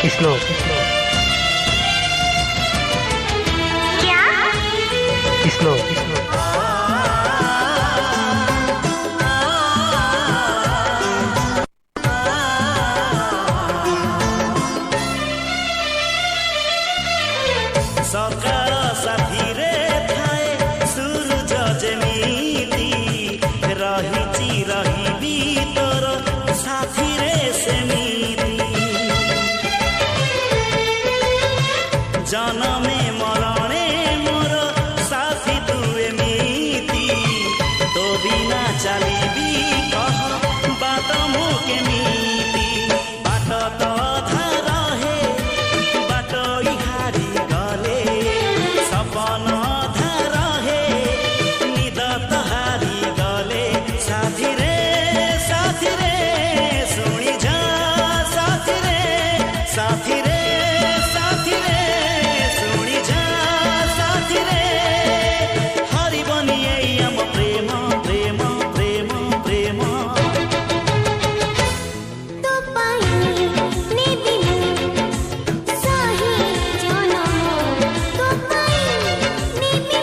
श्लोक क्या? श्लोक सकाळ साथीरे थाए सूरज जेमिति रहिछि रहिबी तोर साथीरे सेमिति जनमे मरणे मोर साथी तू एमिति तो बिना चलिबी कह बात मो केमिति बाट तो धारा हे बाट इहारी गले सपन धारा हे निद तहारी गले साथी रे सुनी जा साथी रे साथी रे साथी रे सुनी जा साथी रे हरि बनिए आम प्रेम प्रेम प्रेम प्रेम तो पाई नेबी साही जनम तो पाई नेबी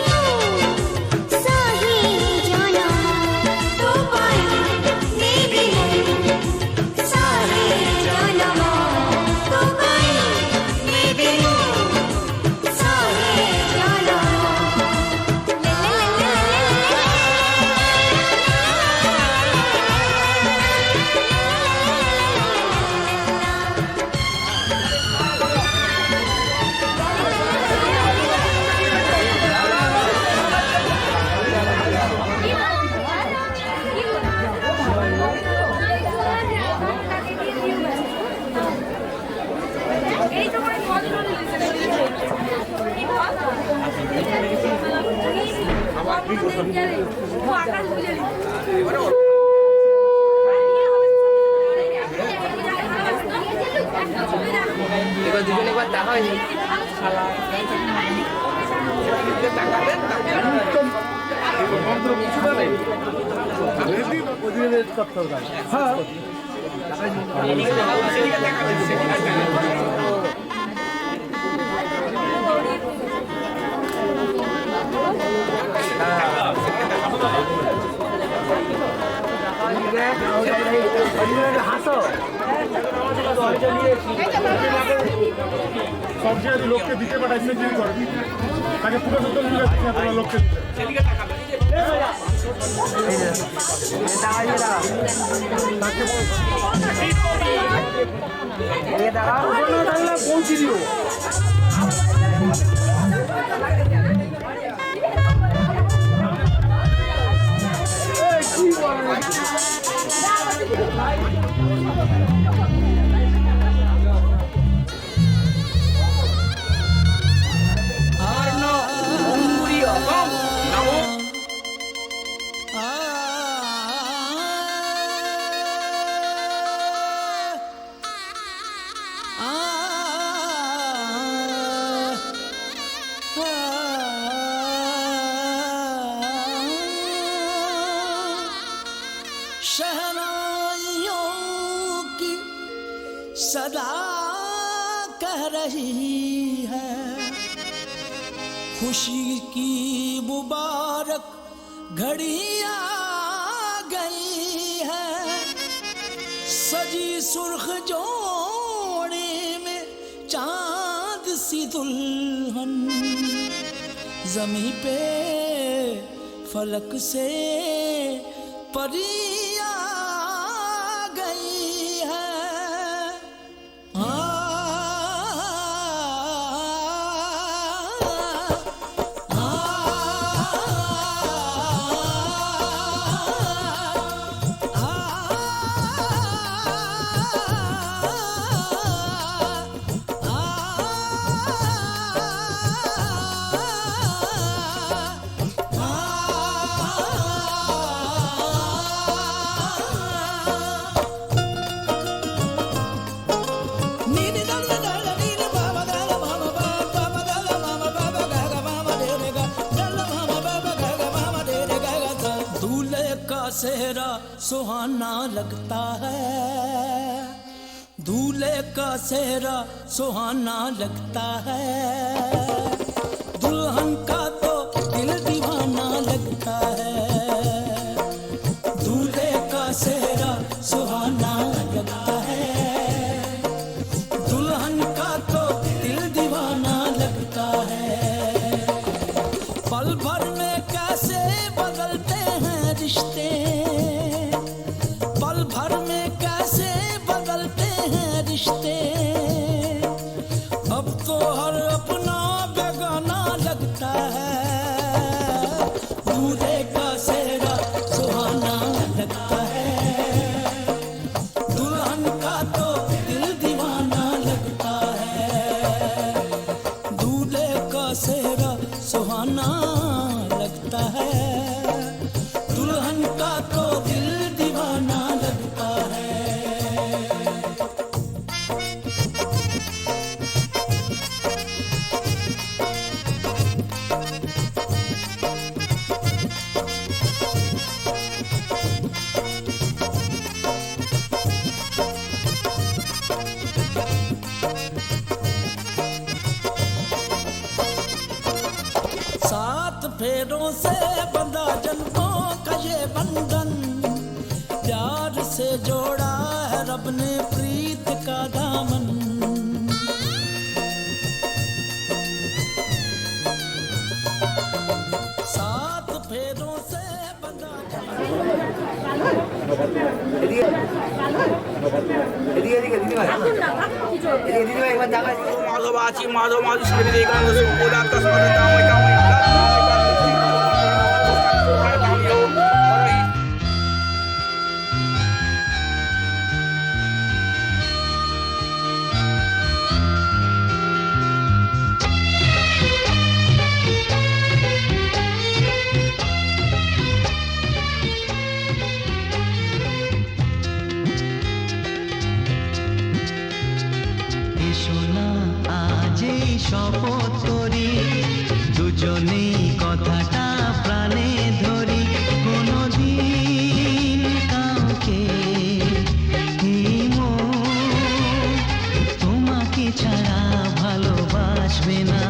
साही जनम तो पाई नेबी साही जनम तो पाई नेबी साही দুজনে একবার দেখা হয়নি হাসো সবচেয়ে লোককে দিতে পাঠাইছে যে করবি তাকে পুরো লোককে পৌঁছে দিও शहनाइयों की सदा कह रही है खुशी की मुबारक घड़ी आ गई है सजी सुर्ख जोड़े में चांद सी दुल्हन जमी पे फलक से परिया गई है सेहरा सुहाना लगता है दूल्हे का सेहरा सुहाना लगता है, दुल्हन का तो दिल दीवाना लगता है। दूल्हे का सेहरा सुहाना लगता है, दुल्हन का तो दिल दीवाना लगता है। पल भर में कैसे बदलते हैं रिश्ते, पल भर में कैसे बदलते हैं रिश्ते। अब तो हर अपना बेगाना लगता है, दूल्हे का सेहरा सुहाना लगता है, दुल्हन का तो दिल दीवाना लगता है। दूल्हे का सेहरा सुहाना लगता है, दुल्हन का तो दिल दीवाना लगता है। सात फेरों से बंधा जन्मों का ये बंधन, प्यार से जोड़ा है रब ने प्रीत का दामन। सात फेरों से बंधा মাধবাচি মাধব মাধু সর্বে একান্ত সুবোধাত কসমত কাময় কাময় শপথ করি দুজনেই কথাটা প্রাণে ধরি, কোনদিন কাউকে এই মন তোমাকে ছাড়া ভালোবাসবে না।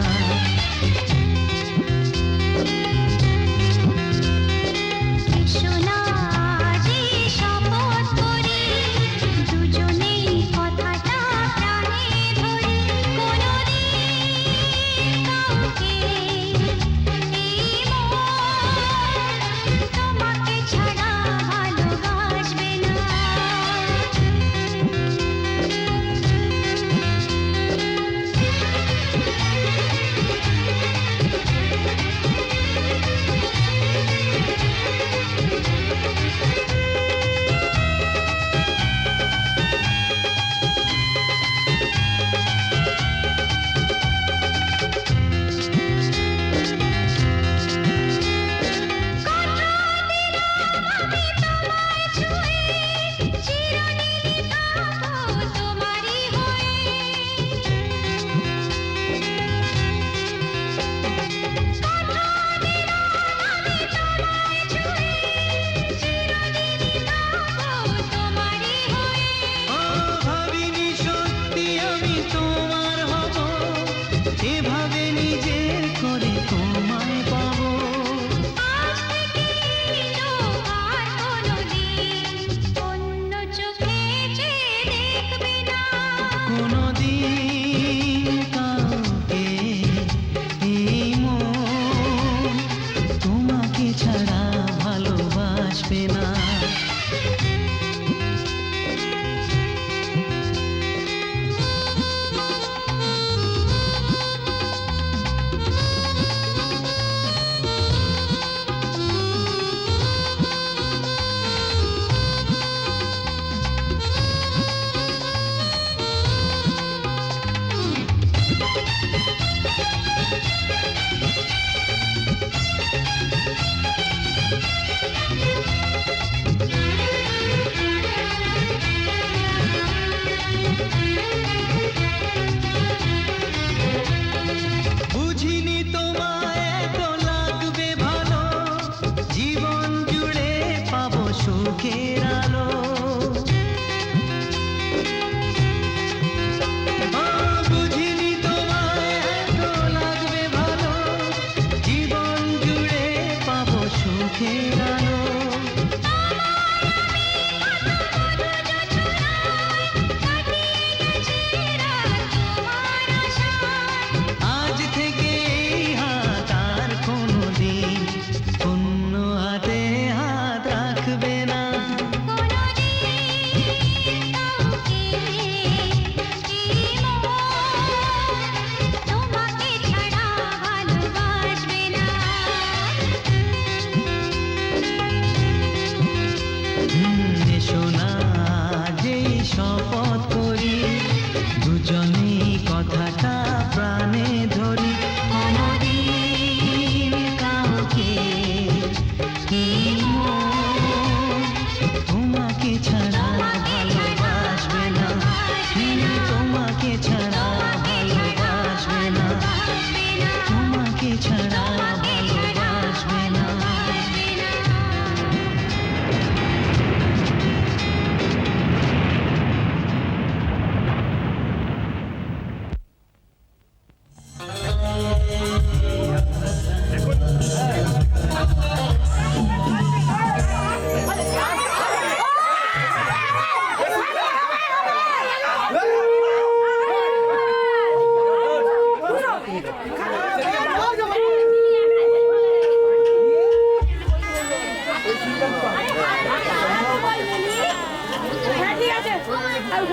আজকের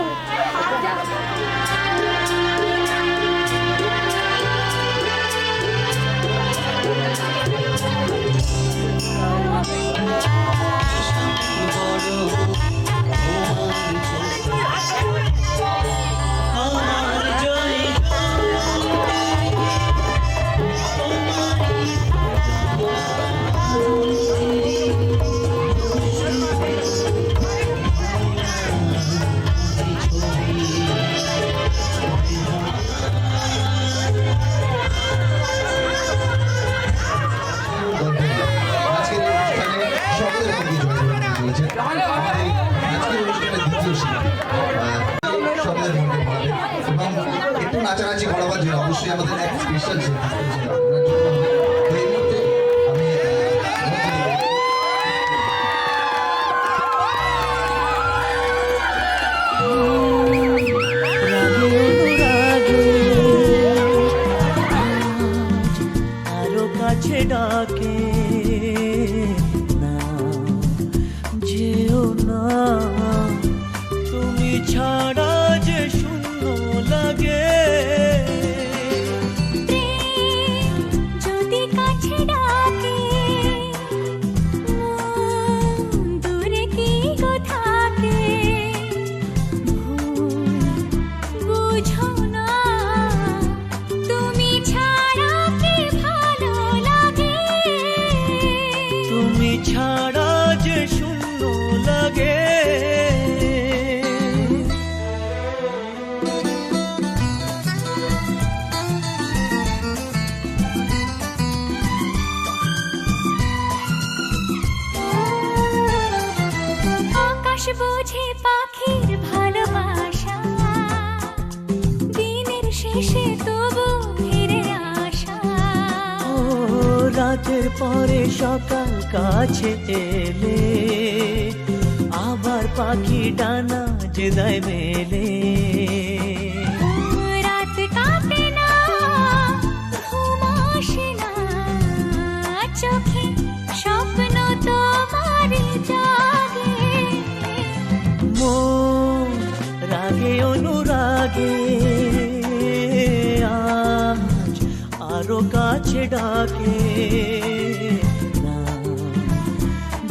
অনুষ্ঠানে সকলের মধ্যে জয়যুক্ত চলেছে। আজকের অনুষ্ঠানের দ্বিতীয় শিল্পী সকলের মধ্যে ভাবে এবং একটু নাচানাচি করাবার জন্য অবশ্যই আমাদের এক স্পেশাল শিল্পী আপনার জন্য হবে। তো এই মুহূর্তে আমি আরো কাছে ডাকে না যেও না তুমি ছাড়া যে শূন্য লাগে যদি কাছে ডাকে দূরে কি গো থাকে বুঝো না তুমি ছাড়া কি ভালো লাগে তুমি ছাড়া যে শূন্য লাগে আকাশ বোঝে পাখির ভালোবাসা দিনের শেষে তবু ফিরে আসা ও রাতের পরে সকাল কাছে এলে আবার পাখি ডানা যে দেয় মেলে রাত কাটে না ঘুম আসে না চোখে স্বপ্ন তোমার জাগে মন রাগে অনুরাগে আজ আরো কাছে ডাকে না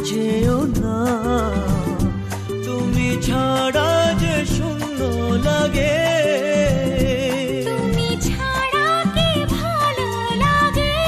যেও না তুমি ছাড়া যে শূন্য লাগে তুমি ছাড়া কি ভালো লাগে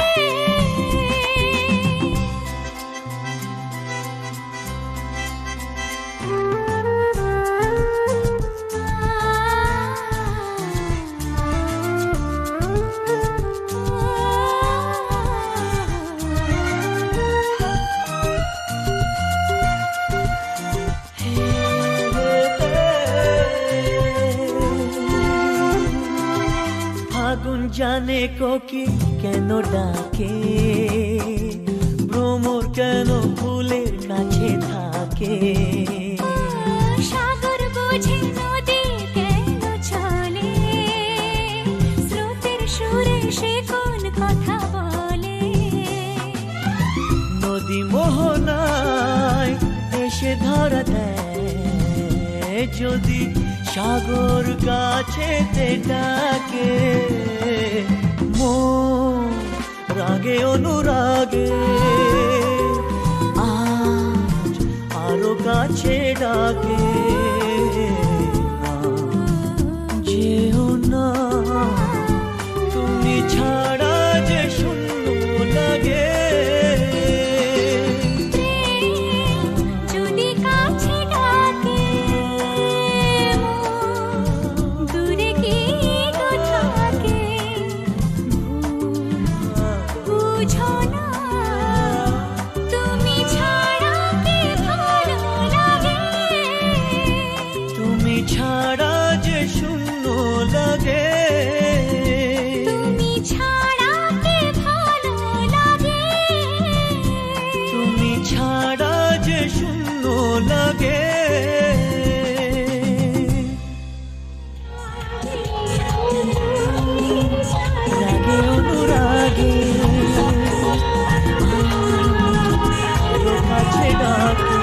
ফাগুন জানে কোকিল কেন ডাকে ভ্রমর কেন ফুলের কাছে থাকে সাগর বোঝে নদী কেন চলে স্রোতের সুরে সে কোন কথা বলে নদী মোহনায় এসে ধরা দেয় যদি সাগর কাছে ডাকে মন রাগে অনুরাগে আজ আরো কাছে ডাকে যেও না তুমি ছাড়া যে শূন্য লাগে যদি কাছে ডাকে দূরে কি গো থাকে বুঝো না তুমি ছাড়া কি ভালো লাগে তুমি ছাড়া যে শূন্য লাগে তুমি ছাড়া কি ভালো লাগে তুমি ছাড়া যে শূন্য লাগে রাগে অনুরাগে আরো কাছে ডাকে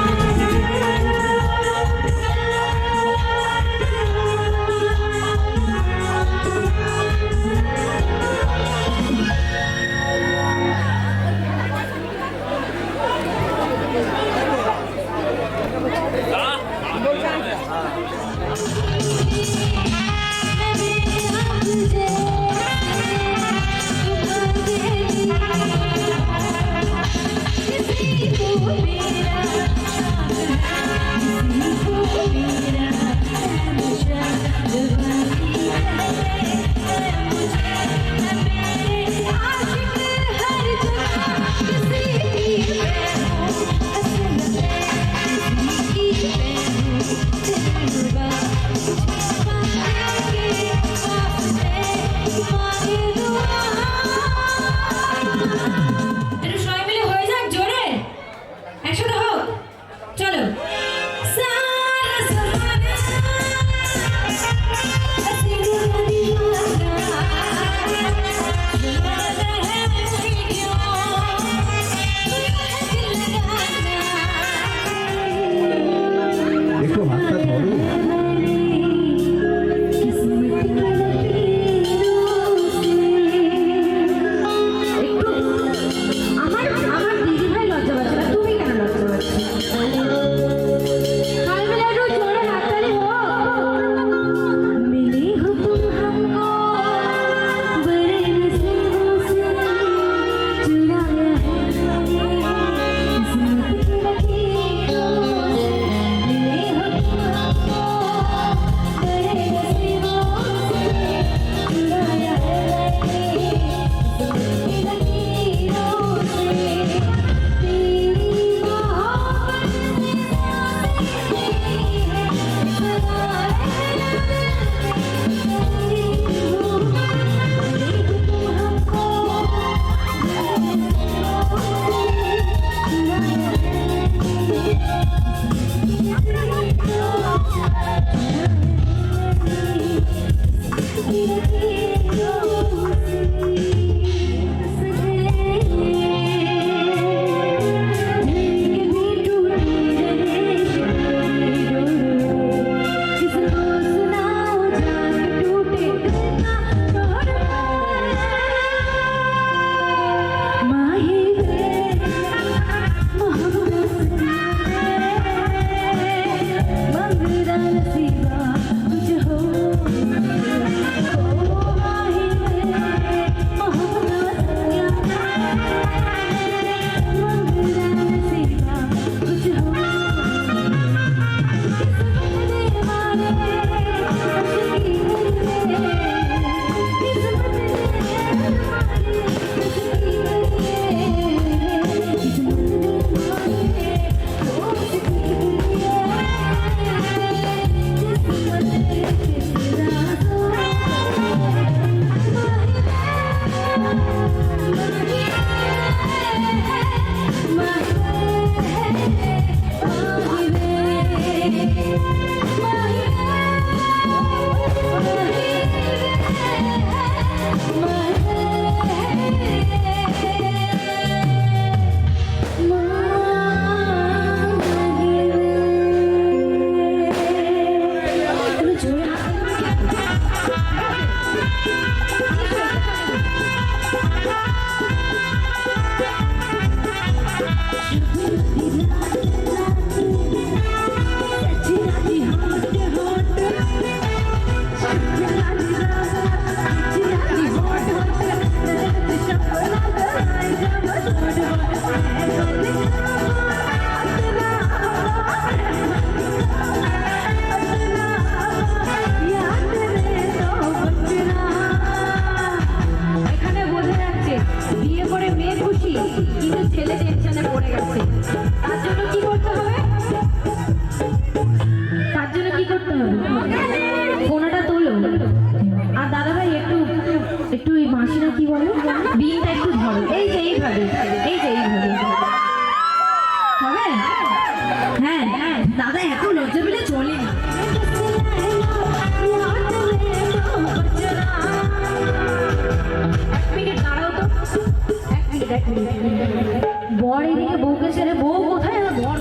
বর এদিকে বউকে ছেড়ে বউ কোথায় আর বর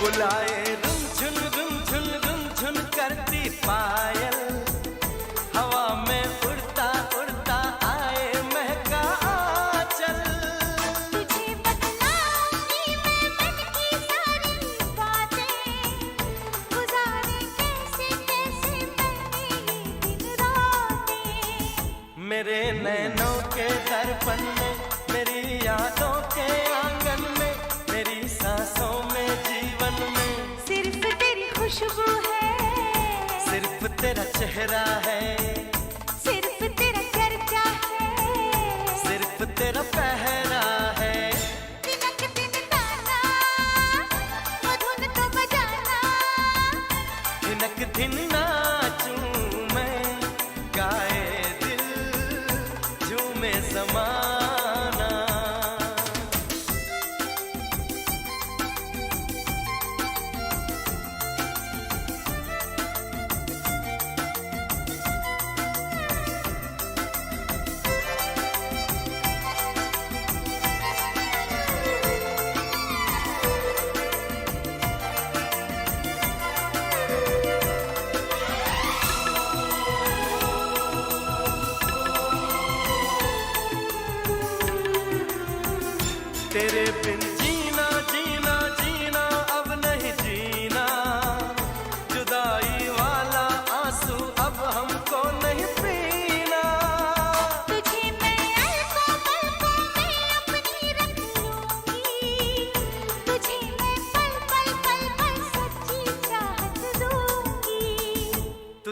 बुलाए रुमझुन रुमझुन रुमझुन करती पायल हवा में उड़ता उड़ता आए महका आंचल तुझे बतलाऊंगी मैं मन की सारी बातें गुजारे कैसे कैसे मैंने ये दिन रातें मेरे नैनों के दर्पण में मेरी यादों के आंगन में मेरी सांसों में जीवन में सिर्फ तेरी खुशबू है सिर्फ तेरा चेहरा है सिर्फ तेरा चर्चा है सिर्फ तेरा पहरा है दिनक दिन ताना वो धुन तो बजाना दिनक दिन नाचूं मैं गाए दिल झूमे ज़माना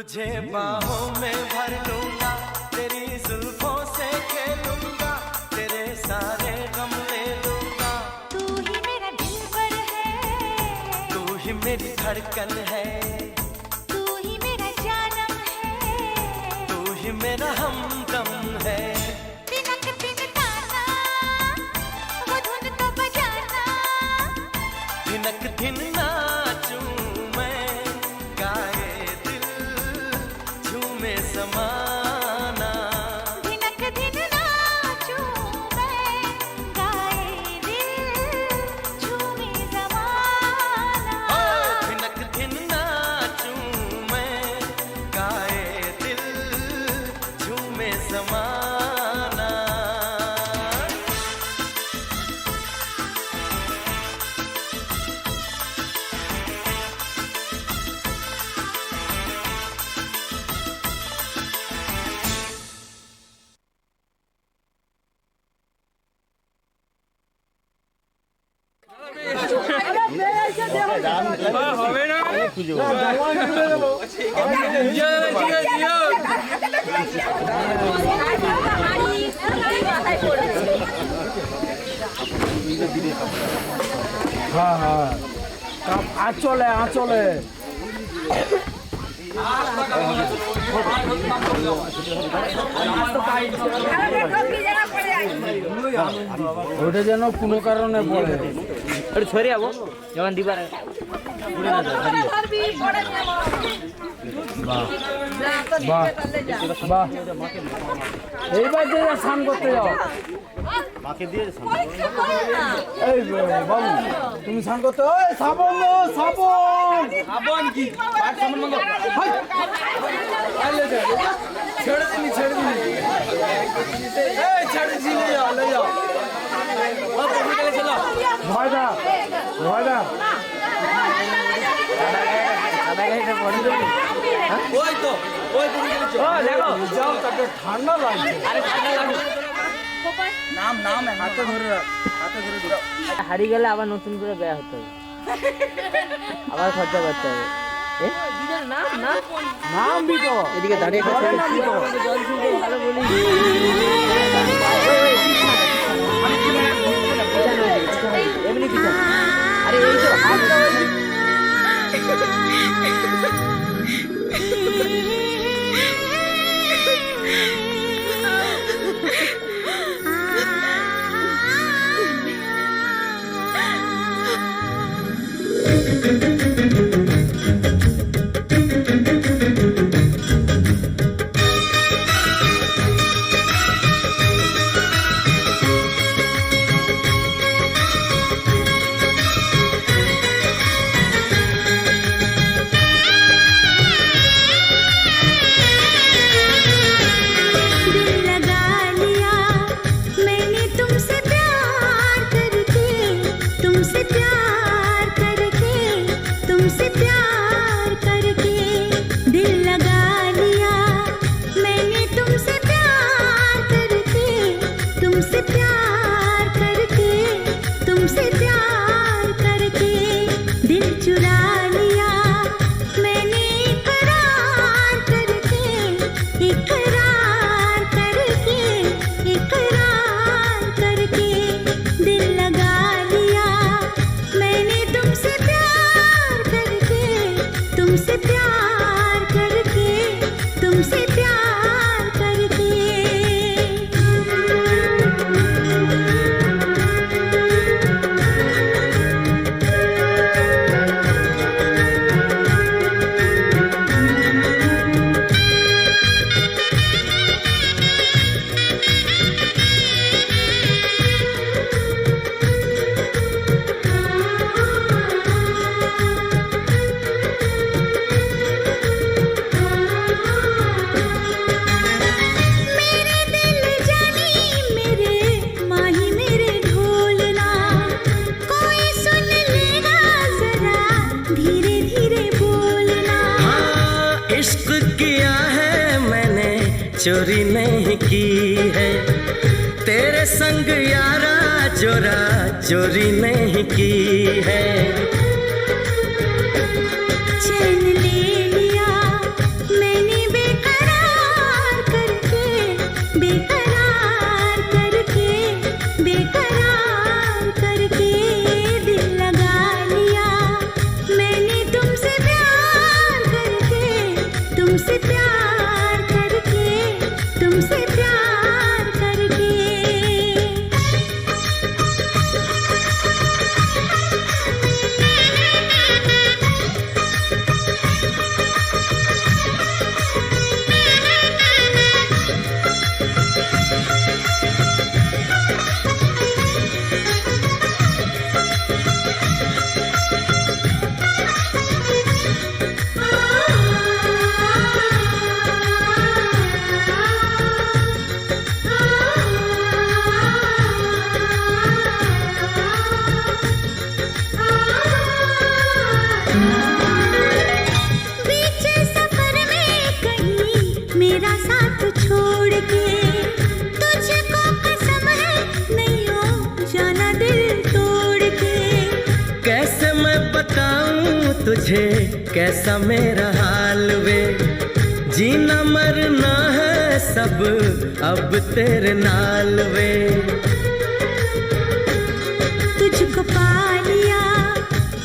तुझे बाहों में भर लूंगा, तेरी जुल्फों से खेलूंगा, तेरे सारे गम ले लूंगा। तू ही मेरा दिल पर है, तू ही मेरी धड़कन है, तू ही मेरा जानम है, तू ही मेरा हमदम है। तिनक तिनकाना, वो धुन तो बजाना, धिनक धिन नाचूं मैं, गाए दिल झूमे समाना। धिनक धिन नाचूं मैं, गाए दिल झूमे ज़माना। ओ धिनक धिन नाचूं मैं, गाए दिल झूमे समाना। হবে না হ্যাঁ হ্যাঁ আঁচলে আঁচলে ওটা যেন কোনো কারণে পড়ে সরে যাবো যখন দিবার বাহ বাহ এইবার যে স্নান করতে যাও এই বাবু তুমি স্নান করতে ওই সাবন লো, সাবন সাবন কি ছেড়ে দিনি ছেড়ে দিনি এই ছেড়ে দিনি লে যাও ভয়দা ভয়দা ওই তো ওই তুমি দেখো যাও তাকে ঠান্ডা লাগছে আরে ঠান্ডা লাগছে নাম নাম হাতে ধরে রাখ হাতে ধরে দাও হারিয়ে গেলে আবার নতুন করে বেয়া হতে হবে, আবার খরচা করতে হবে। নাম বি তো এদিকে দাঁড়িয়ে কথা নাম বি তো জল শুনতে ভালো বলি এমনি পিছনে আরে এই তো হাতটা चोरी नहीं की है तेरे संग यारा, चोरा चोरी नहीं की है। चैन ले लिया मैं तुमसे प्यार करके, तुमसे प्यार करके। बीच सफर में कहीं मेरा साथ छोड़ के, तुझको कसम है नहीं हो जाना दिल तोड़ के। कैसे मैं बताऊं तुझे कैसा मेरा हाल वे, जीना मरना है सब अब तेरे नाल वे। तुझको पा लिया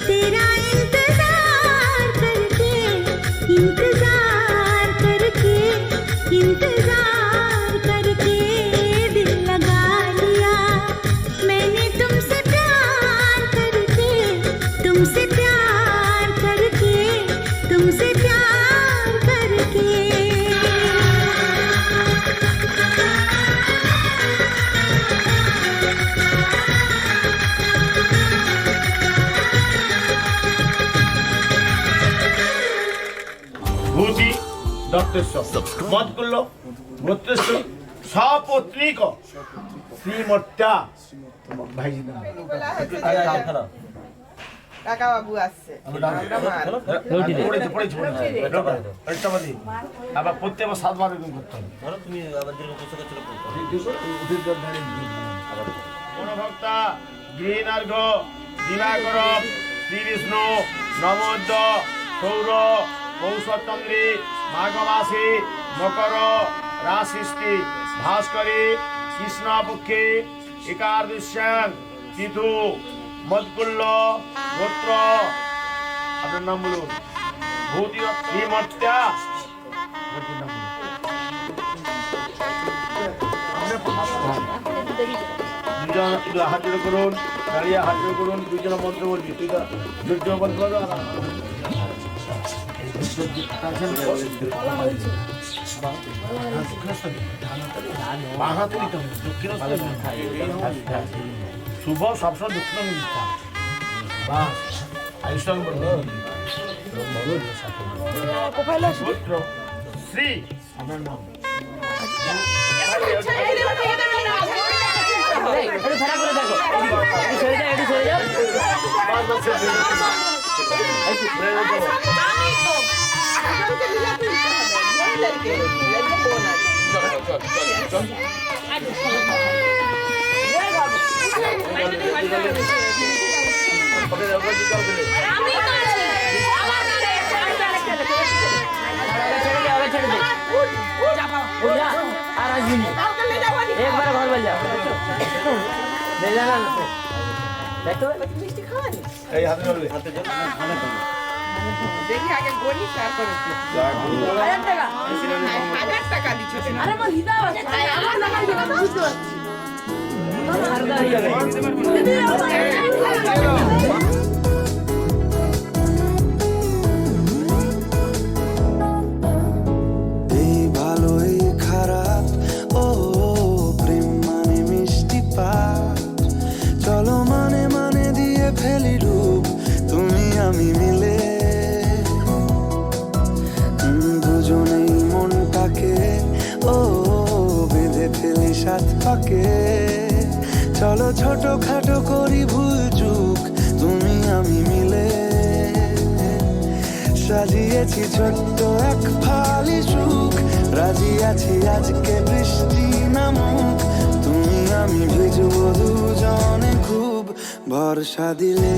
तेरा इंतजार करके, इंतजार करके, इंतजार करके। दिल लगा लिया मैंने तुमसे प्यार करके, तुमसे प्यार करके, तुमसे प्यार करके। ভূতি দত্তেশ্বর মত করলো গোত্রেশ্বর সপত্নীক শ্রীমত্যা ভাইজি নাম কাকা বাবু আসছে আবার প্রত্যেক 7 বার এরকম করতে হবে মনোভক্তা গৃহীনার্ঘ দিনাকর শ্রী বিষ্ণু নমোদ্য সৌর পৌষচন্দ্রী মাঘমাসী মকর রাশিষ্টি ভাস্করী কৃষ্ণপক্ষে একাদশ্যাং তিথু মদকুল্ল গোত্র আপনার নাম বলুন ভূতি শ্রীমত্যা ভূতির নাম বলুন দুজন একটু হাত জোড়ে করুন দাঁড়িয়ে হাত জোড়ে করুন দুজনের মন্ত্র বলবি তুই তো দুর্য মন্ত্র শুভ সবসময় দক্ষিণ আয়ুষ্মান শ্রী আপনার নাম একটু খারাপ করে দেখো, একটু সরে যাও, একটু সরে যাও। আর আসবি না, একবার ঘর বল যাও। এই হাতে ধরবে দেখি আগে গলি তারপরে 1000 টাকা দিচ্ছে। আরে আমার হিদাও আছে, আমার টাকা দিতে বুঝতে পারছি। এই ভালো এই খারাপ ও প্রেম মানে মিষ্টি পাঠ, চলো মানে মানে দিয়ে ফেলি রূপ তুমি আমি মিলে। দুজনেই মনটাকে ও বেঁধে ফেলি সাত পাকে, চলো ছোট খাটো করি ভুল চুক তুমি আমি মিলে। সাজিয়েছি ছোট্ট এক ফালি সুখ, রাজি আছি আজকে বৃষ্টি নামুক, তুমি আমি ভিজবো দুজনে খুব ভরসা দিলে।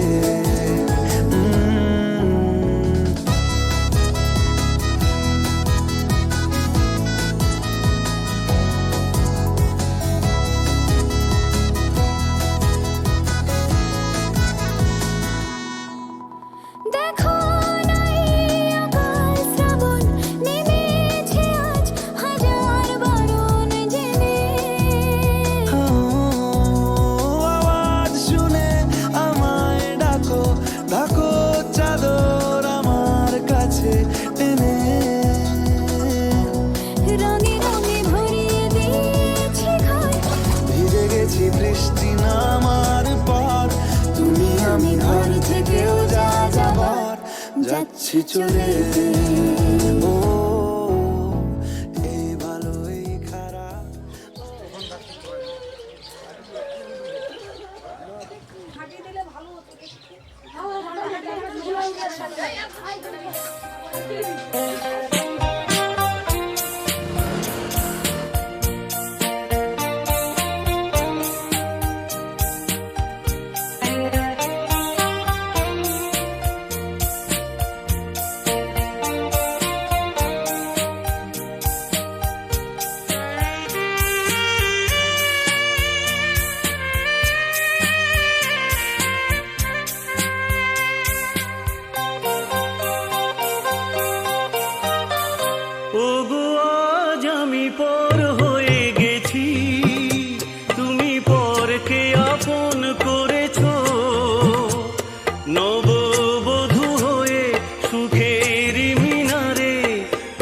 দেখো নাই আকাশ শ্রাবণ নেমে আসি চলে। ও এই ভালো এই খারাপ। ওগো আজ আমি পর হয়ে গেছি, তুমি পরকে আপন করেছো। নববধূ হয়ে সুখের মিনারে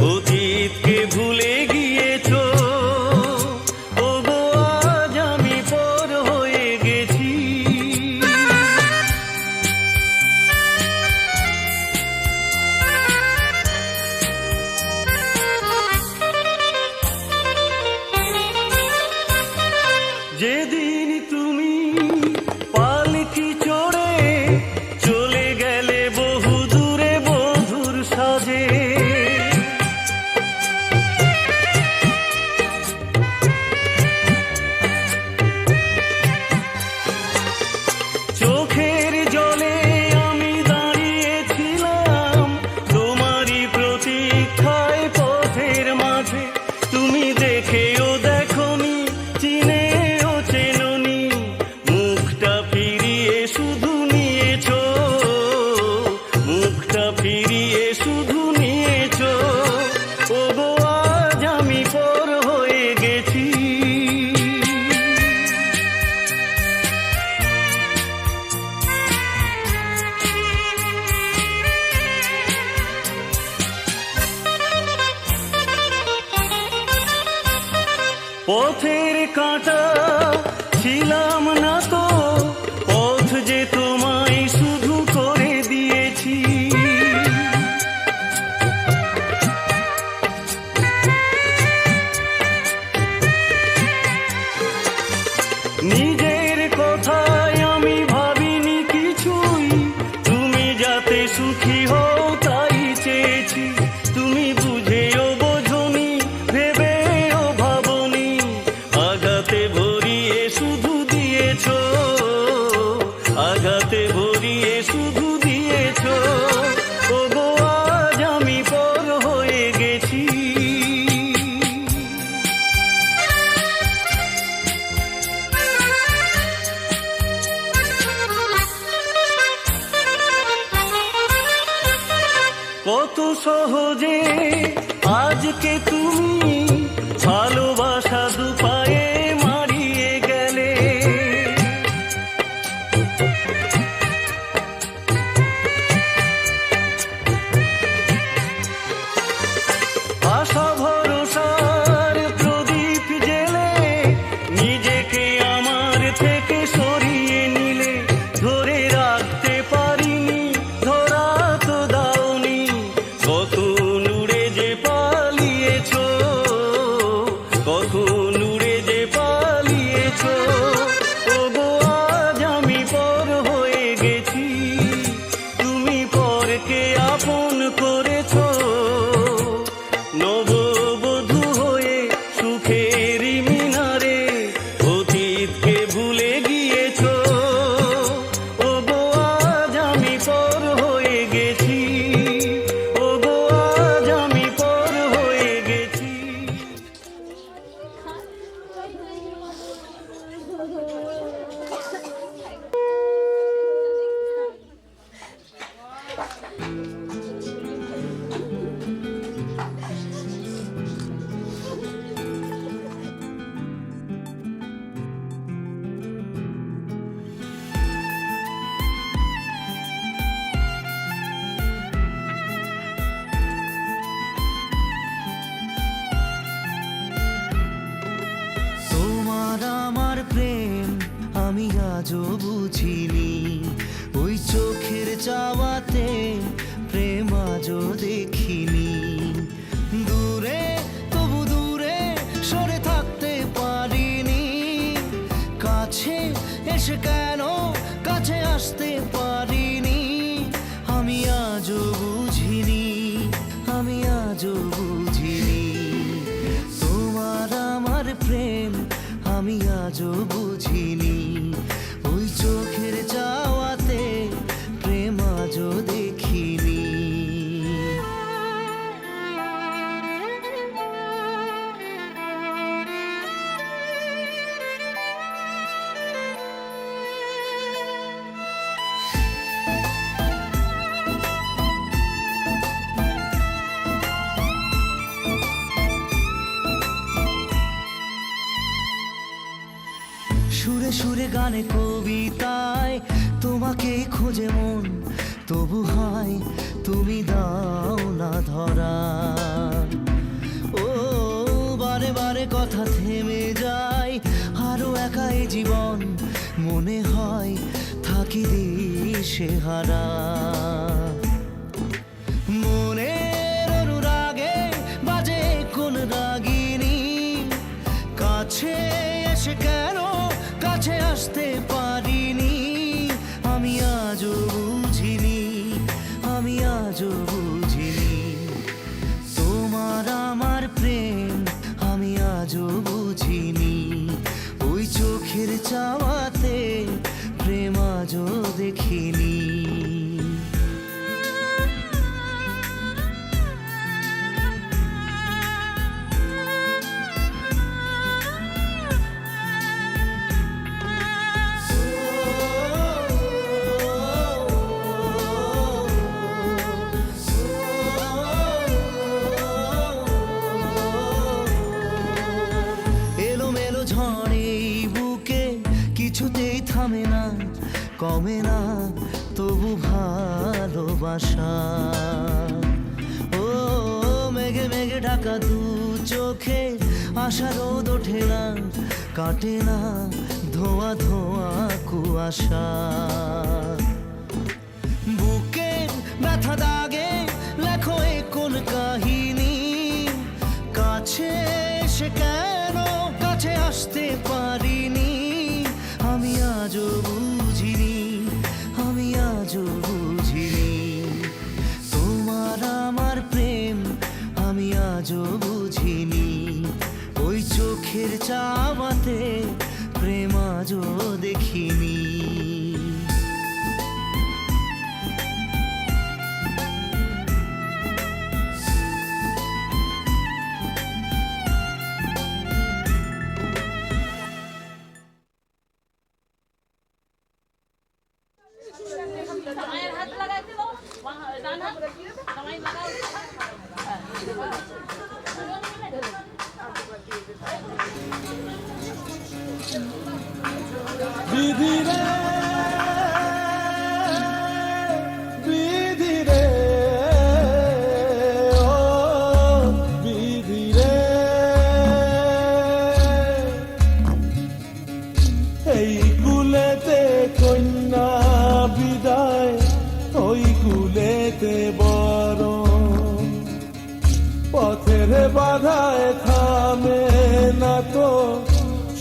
অতীতকে ভুলে গিয়েছো। ওগো আজ আমি পর হয়ে গেছি। যেদিন তুমি পালকি চড়ে চলে গেলে বহু দূরে বধুর সাজে, চোখের জলে আমি দাঁড়িয়েছিলাম তোমারই প্রতীক্ষায় পথের মাঝে। তুমি দেখেও দেখোনি, চিনেও চেনোনি, মুখটা ফিরিয়ে শুধু নিয়েছো, মুখটা ফিরিয়ে শুধু নিয়েছো। ওগো আজ আমি পর হয়ে গেছি। পথের কাঁটা ছিলাম না তো, পথ যে তোমায় শুধু করে দিয়েছি। নিজের কথায় আমি ভাবিনি কিছুই, তুমি যাতে সুখী হও তাই চেয়েছি। তুমি বুঝেও বোঝনি, ভেবেও ভাবনি, আঘাতে ভরিয়ে শুধু দিয়েছো, আঘাতে ভরিয়ে শুধু দিয়েছো। ওগো আজ আমি পর হয়ে গেছি। কত সহজে আজকে তুমি ভালোবাসা দুপায়ে মারিয়ে গেলে। আশা ভরসার প্রদীপ জেলে নিজেকে আমার থেকে সরিয়ে নিলে। ধরে রাখতে পারিনি, ধরা তো দাওনি, কখন উড়ে যে পালিয়েছো, কখন উড়ে যে পালিয়েছো। ওগো আজ আমি পর হয়ে গেছি, তুমি পরকে আপন করেছো। নববধূ হয়ে সুখের মিনারে অতীতকে ভুলে গিয়েছো। ওগো আজ আমি পর হয়ে গেছি, ওগো আজ আমি পর হয়ে গেছি। তোমার আমার প্রেম আমি আজও বুঝিনি, ওই চোখের চাওয়াতে প্রেম আজও এসে কেন কাছে আসতে পারিনি, আমি আজও বুঝিনি, আমি আজও বুঝিনি তোমার আমার প্রেম, আমি আজও বুঝিনি। ওই চোখের চাওয়াতে প্রেম আজও দেখিনি। সুরে সুরে গানে কবিতায় তোমাকে খোঁজে মন, তবু হয় তুমি দাও না ধরা। ও বারে বারে কথা থেমে যায়, আরো একা এই জীবন, মনে হয় থাকি দিশে হারা। মনের অনুরাগে বাজে কোন রাগিনী, কাছে এসে কেন কাছে আসতে পারিনি, আমি আজও বুঝিনি, আমি আজও বুঝিনি তোমার আমার প্রেম, আমি আজও বুঝিনি। ওই চোখের চাওয়াতে প্রেম আজও দেখিনি। এলোমেলো ঝড়ে এই বুকে কিছুতেই থামে না, কমে না তবু ভালোবাসা। ও মেঘে মেঘে ঢাকা দু চোখে আশা রোদ ওঠে না, কাটে না ধোয়া ধোয়া কুয়াশা। বুকের ব্যথা দাগে লেখো এ কোন কাহিনী, কাছে এসে কেন কাছে আসতে পারিনি, আমি আজও বুঝিনি, আমি আজও বুঝিনি তোমার আমার প্রেম, আমি আজও বুঝিনি। ওই চোখের চাওয়াতে প্রেম আজও দেখিনি। বিধিরে বিধিরে ও বিধিরে, এই কুলেতে কন্যা বিদায়, ওই কুলেতে বড় পথের বাধায় থামে না তো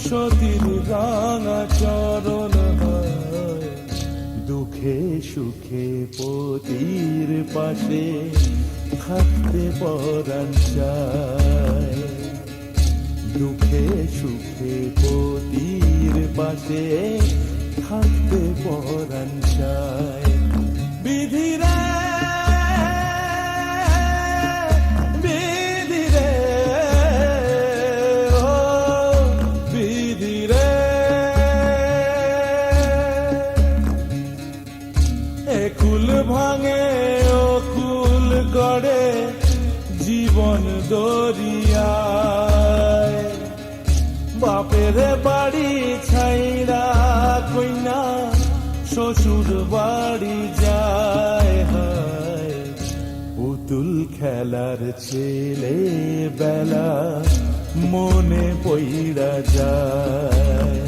সতীর রাঙা চরণ হয়। দুঃখে সুখে পতির পাশে থাকতে পরাণ চায়, দুঃখে সুখে পতির পাশে থাকতে পরাণ চায়। বিধিরে বিধিরে ও বিধিরে, একুল ভাঙে ও কুল গড়ে জীবন দরিয়ায়, বাপের বাড়ি ছাইরা কইনা শ্বশুর বাড়ি যায়। হায় পুতুল খেলার ছেলে বেলা মনে পইরা যায়,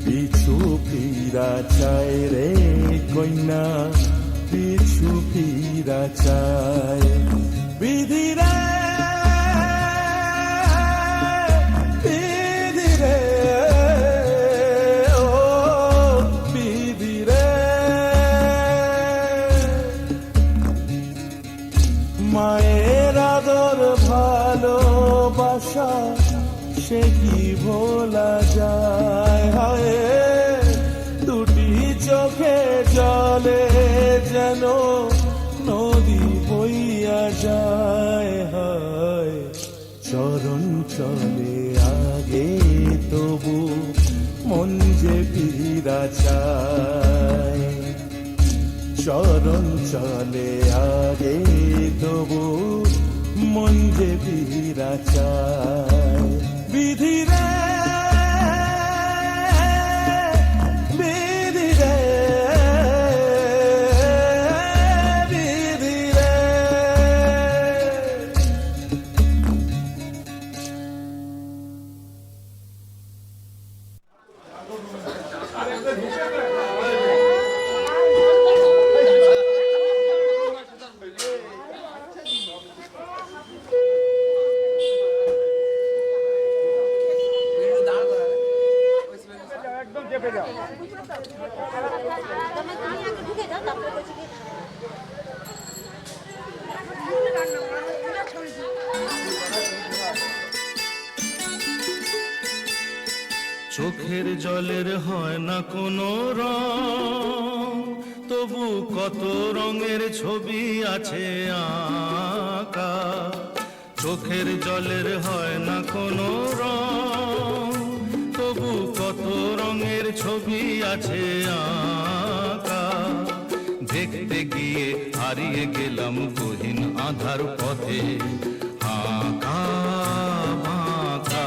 পিছু ফিরা চায় রে কইনা, পিছু ফিরা চায়। বিধিরে বিধিরে ও মায়ের আদর ভালোবাসা সে কি ভোলা যায়, হায় দুটি চোখে জলে যেন নদী বইয়া যায়, হায় চরণ চলে আগে তবু মন যে ফিরা চায়, চরণ চলে আগে তবু মন যে ফিরা চায়। বিধি রে বিধি রে বিধি রে। চোখের জলের হয় না কোনো রং, তবু কত রঙের ছবি আছে আঁকা। চোখের জলের হয় না কোনো রং, তবু কত রঙের ছবি আছে আঁকা। দেখতে গিয়ে হারিয়ে গেলাম গহীন আধার পথে আঁকা বাঁকা।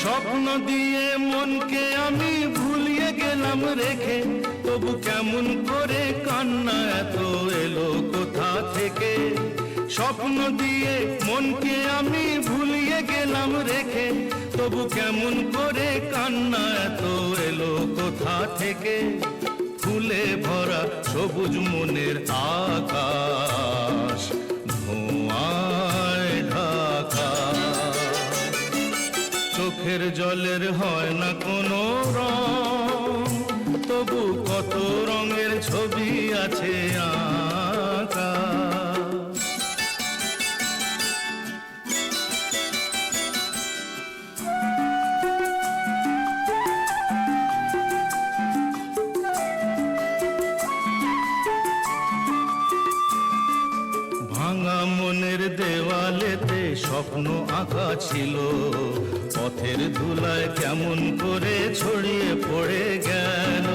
স্বপ্ন দিয়ে মনকে আমি ভুলিয়ে গেলাম রেখে, তবু কেমন করে কান্না এত এলো কোথা থেকে। স্বপ্ন দিয়ে মনকে আমি ভুলিয়ে গেলাম রেখে, তবু কেমন করে কান্না এত এলো কোথা থেকে। ফুলে ভরা সবুজ মনের আকাশ ধোঁয়ায় ঢাকা। চোখের জলের হয় না কোনো রং, তবু কত রঙের ছবি আছে আঁকা। ভাঙা মনের দেওয়ালেতে স্বপ্ন আঁকা ছিল, পথের ধুলায় কেমন করে ছড়িয়ে পড়ে গেল।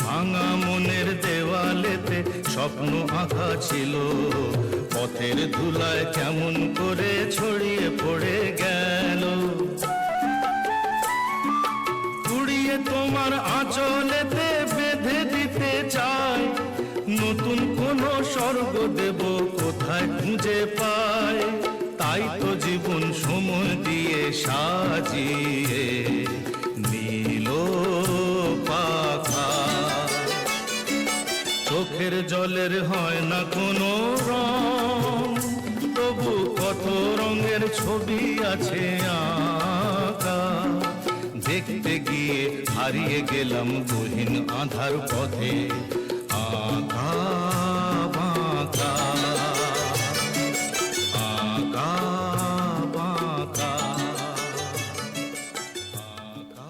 ভাঙা মনের দেওয়ালেতে স্বপ্ন আঁকা ছিল, পথের ধুলায় কেমন করে ছড়িয়ে পড়ে গেল। কুড়িয়ে তোমার আঁচলেতে বেঁধে দিতে চাই, নতুন কোনো স্বর্গ দেব কোথায় খুঁজে পাই। তাই তো জীবন সময় দিয়ে সাজিয়ে নীল পাখা। চোখের জলের হয় না কোনো রং, তবু কত রঙের ছবি আছে আঁকা। দেখতে গিয়ে হারিয়ে গেলাম গহীন আধার পথে আঁকা বাঁকা আঁকা বাঁকা আঁকা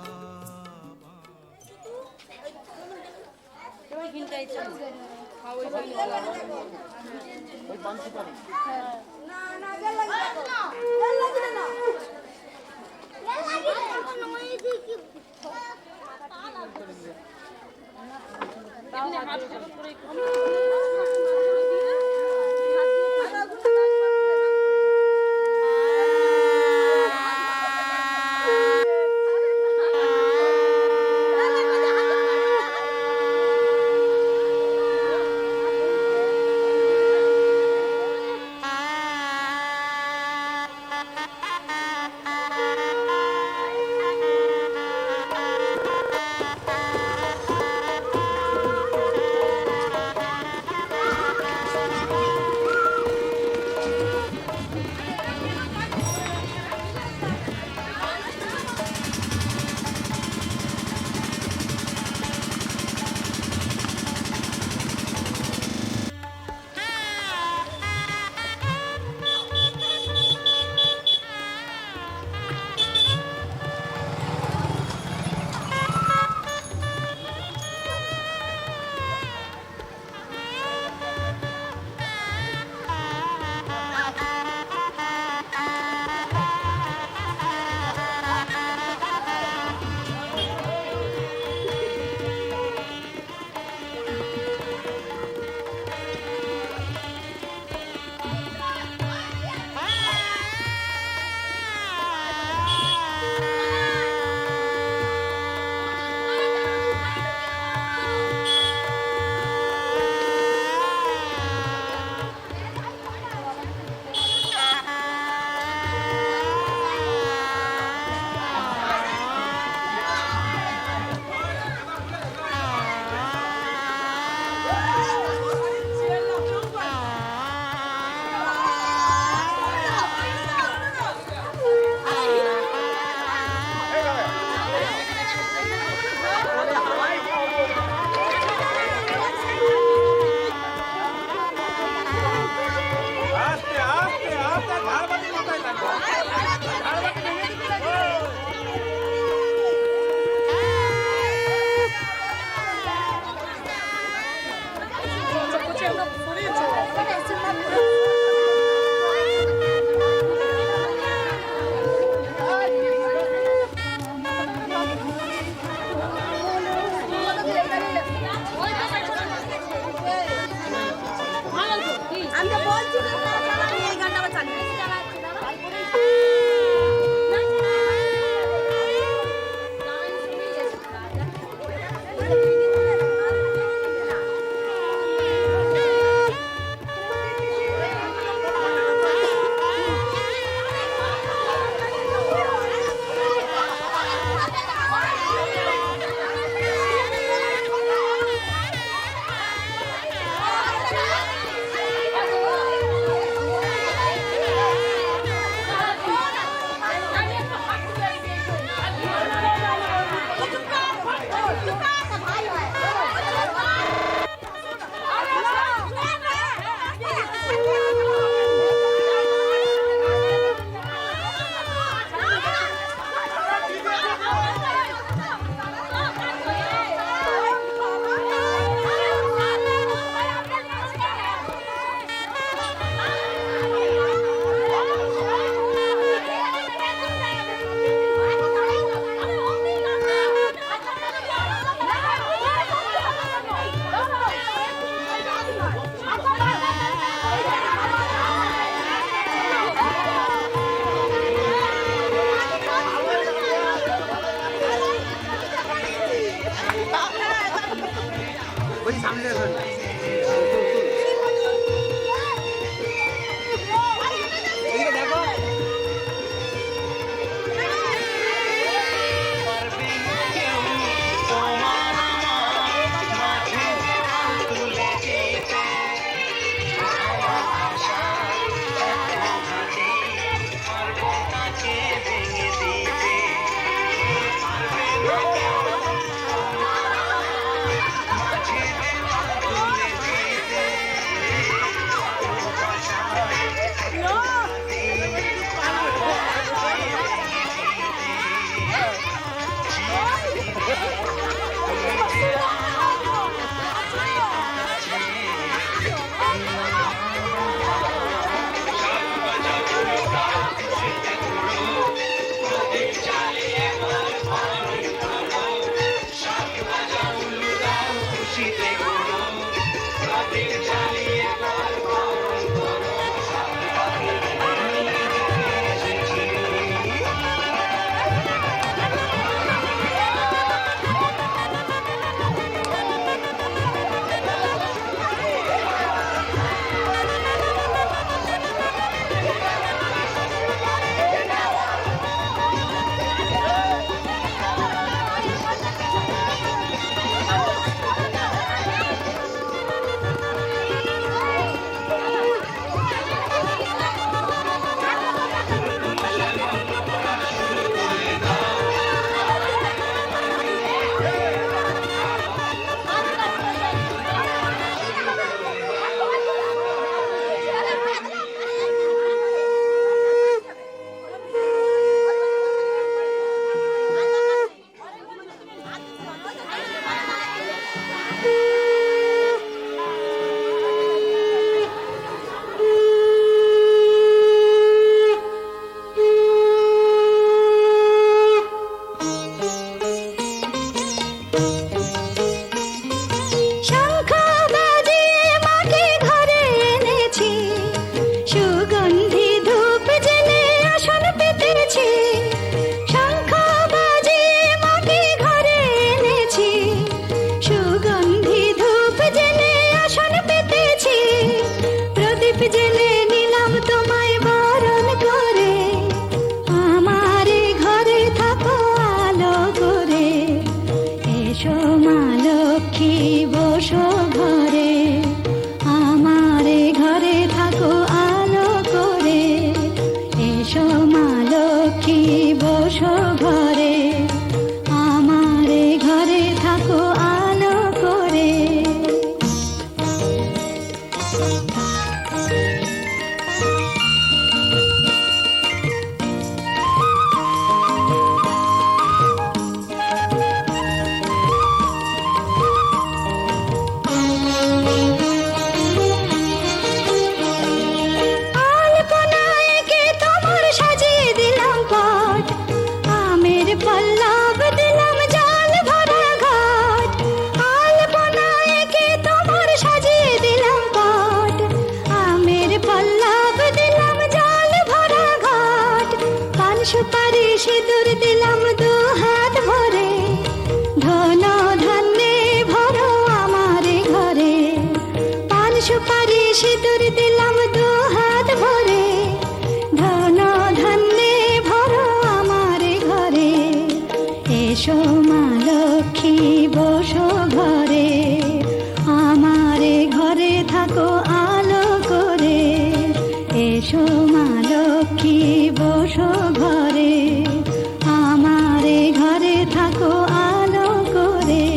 এসো মা লক্ষ্মী বসো ঘরে, আমারে ঘরে থাকো আলো করে।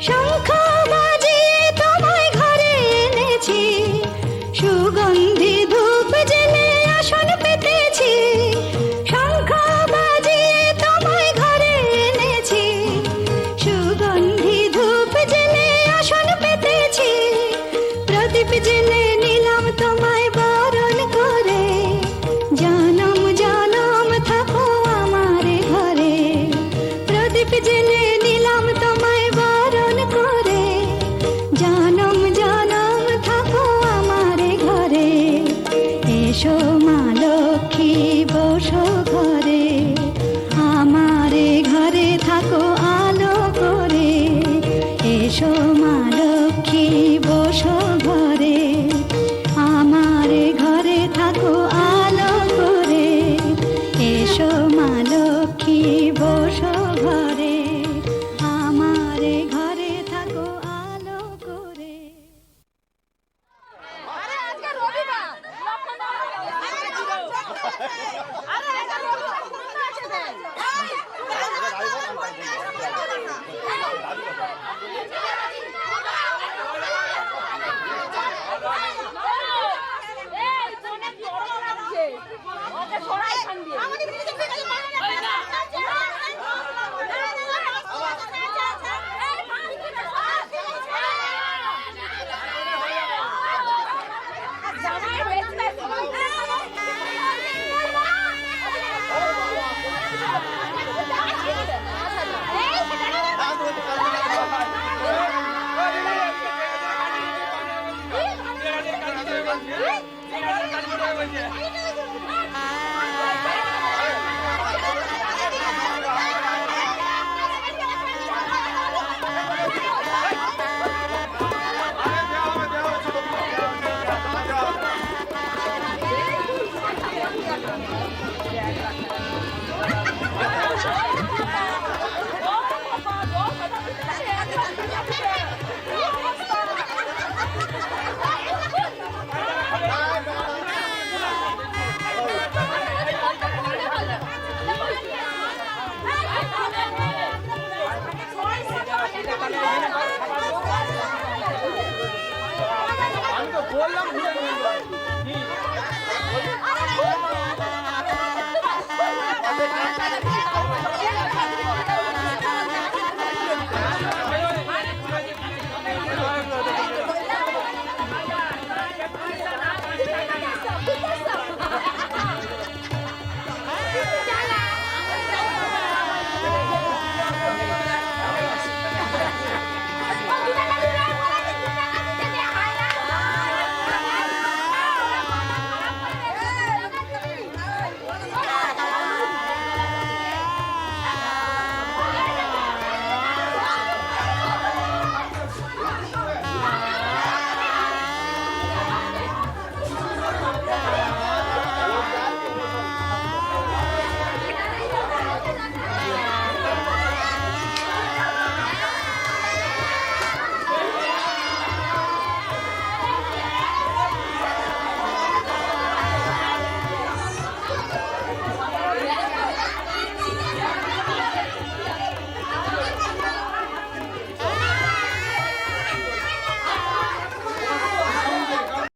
শঙ্খ বাজিয়ে তোমায় ঘরে এনেছি, সুগন্ধি ধূপ জেলে আসন পেতেছি। শঙ্খ বাজিয়ে তোমায় ঘরে এনেছি, সুগন্ধি ধূপ জেলে আসন পেতেছি। প্রদীপ জেলে নিলাম তোমায় বরণ করে, জনম জনম থাকো আমারে ঘরে। প্রদীপ জেলে নিলাম তোমায় বরণ করে, জনম জনম থাকো আমারে ঘরে। এসো মা লক্ষ্মী বসো ঘরে, আমারে ঘরে থাকো আলো করে। এসো মা লক্ষ্মী বসো ঘরে, আমারে ঘরে থাকো আলো করে। এসো মা লক্ষ্মী বসো ঘরে, আমারে ঘরে থাকো আলো করে। আরে আজকে রবিবার আরে এটা রবিবার কোন আছে দেন এই ফোনে কি বড় লাগছে ওকে ছড়াই খান দিয়ে আমাদের দিকে ফিরে না